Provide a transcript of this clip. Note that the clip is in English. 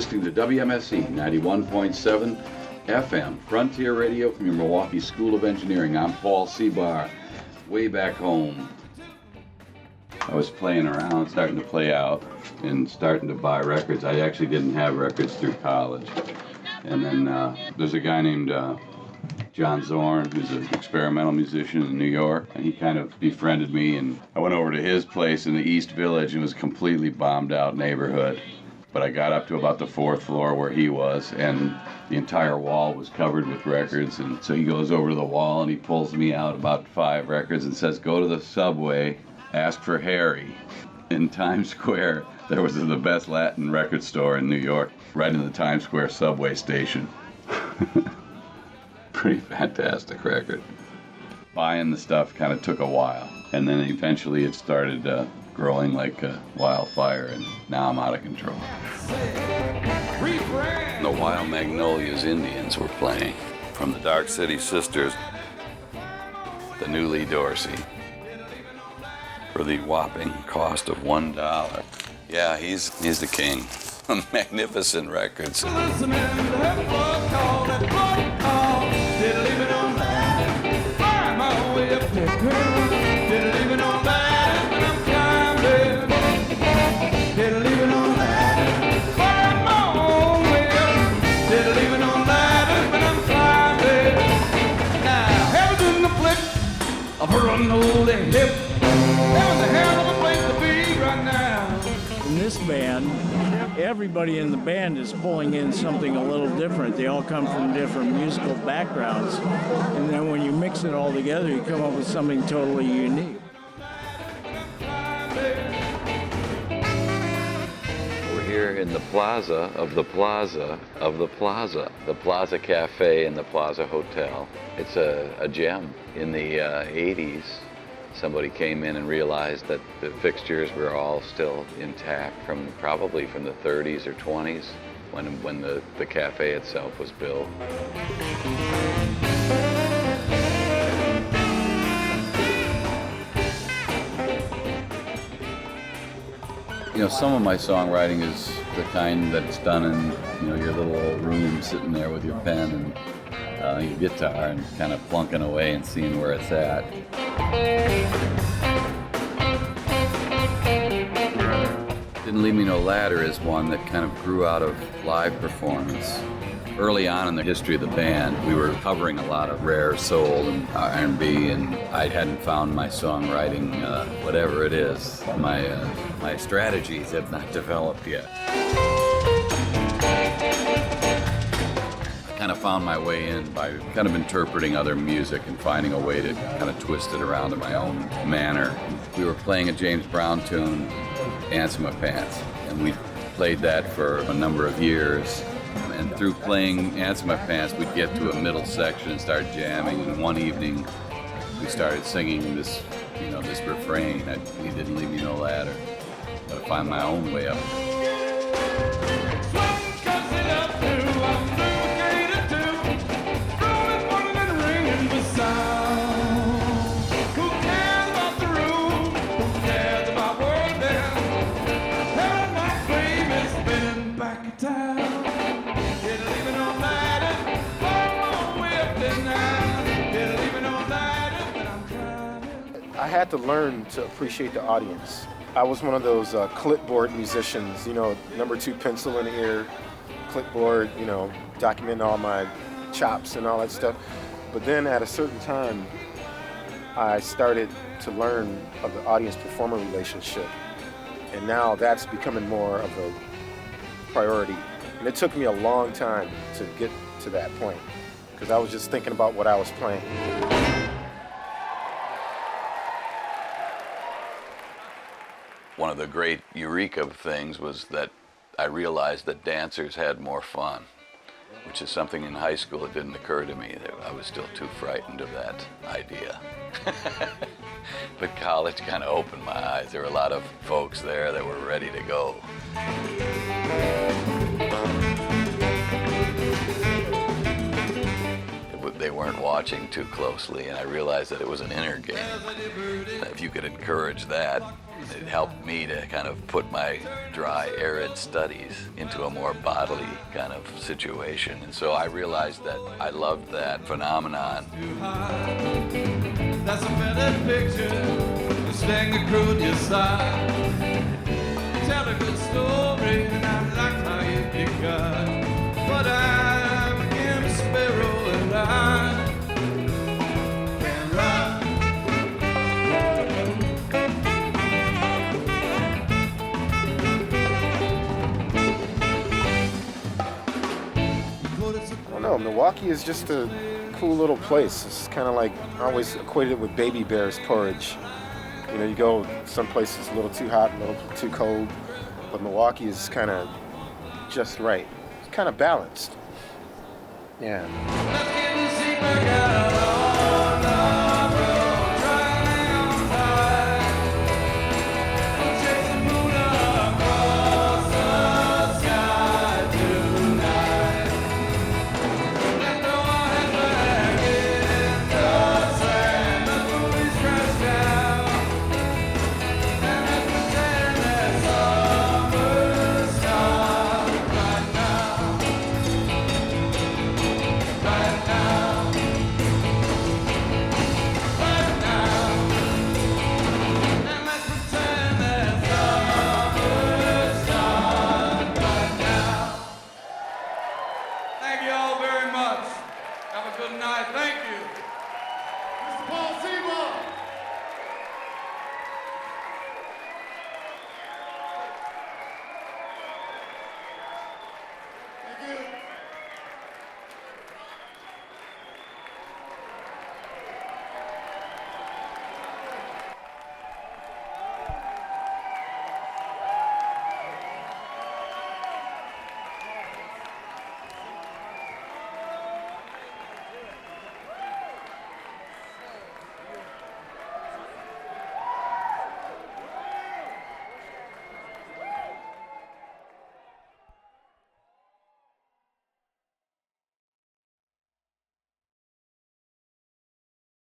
listening to WMSE 91.7 FM, Frontier Radio from your Milwaukee School of Engineering. I'm Paul Cebar, way back home. I was playing around, starting to play out, and starting to buy records. I actually didn't have records through college. And then there's a guy named John Zorn, who's an experimental musician in New York, and he kind of befriended me, and I went over to his place in the East Village, and it was a completely bombed out neighborhood. But I got up to about the 4th floor where he was, and the entire wall was covered with records. And so he goes over to the wall and he pulls me out about 5 records and says, go to the subway, ask for Harry. In Times Square, there was the best Latin record store in New York, right in the Times Square subway station. Pretty fantastic record. Buying the stuff kind of took a while, and then eventually it started growing like a wildfire, and now I'm out of control. The Wild Magnolias Indians were playing. From the Dark City Sisters, the New Lee Dorsey, for the whopping cost of $1. Yeah, he's the king. Magnificent records. In this band, everybody in the band is pulling in something a little different. They all come from different musical backgrounds. And then when you mix it all together, you come up with something totally unique. We're here in the Plaza of the Plaza of the Plaza, the Plaza Cafe and the Plaza Hotel. It's a gem. In the 80s, somebody came in and realized that the fixtures were all still intact probably from the 30s or 20s when the cafe itself was built. You know, some of my songwriting is the kind that's done in, your little old room, sitting there with your pen and your guitar and kind of plunking away and seeing where it's at. Didn't Leave Me No Ladder is one that kind of grew out of live performance. Early on in the history of the band, we were covering a lot of rare soul and R&B, and I hadn't found my songwriting, whatever it is. My strategies have not developed yet. I kind of found my way in by kind of interpreting other music and finding a way to kind of twist it around in my own manner. We were playing a James Brown tune, Answer My Pants, and we played that for a number of years. And through playing Answer My Pants, we'd get to a middle section and start jamming. And one evening, we started singing this refrain that "He didn't leave me no ladder." Gotta find my own way up. I had to learn to appreciate the audience. I was one of those clipboard musicians, number 2 pencil in the ear, clipboard, documenting all my chops and all that stuff. But then at a certain time, I started to learn of the audience-performer relationship. And now that's becoming more of a priority. And it took me a long time to get to that point, because I was just thinking about what I was playing. One of the great eureka things was that I realized that dancers had more fun, which is something in high school that didn't occur to me. I was still too frightened of that idea. But college kind of opened my eyes. There were a lot of folks there that were ready to go. They weren't watching too closely, and I realized that it was an inner game. If you could encourage that, It helped me to kind of put my dry, arid studies into a more bodily kind of situation. And so I realized that I loved that phenomenon. That's a better picture. Staying across your side. Tell a good story, and I like how you begun. But I'm a sparrow, and I can run. I don't know, Milwaukee is just a cool little place. It's kind of like, I always equated it with baby bear's porridge. You know, you go some places a little too hot, a little too cold, but Milwaukee is kind of just right. It's kind of balanced. Yeah. Let's get the seat back out on the road, driving on tight. We'll chase the moon across the sky tonight. Let's throw our heads back in the sand. The movie's crashed out, and let's pretend that summer's stopped right now. Right now, right now, and let's pretend that summer's done right now. Thank you all very much. Have a good night. Thank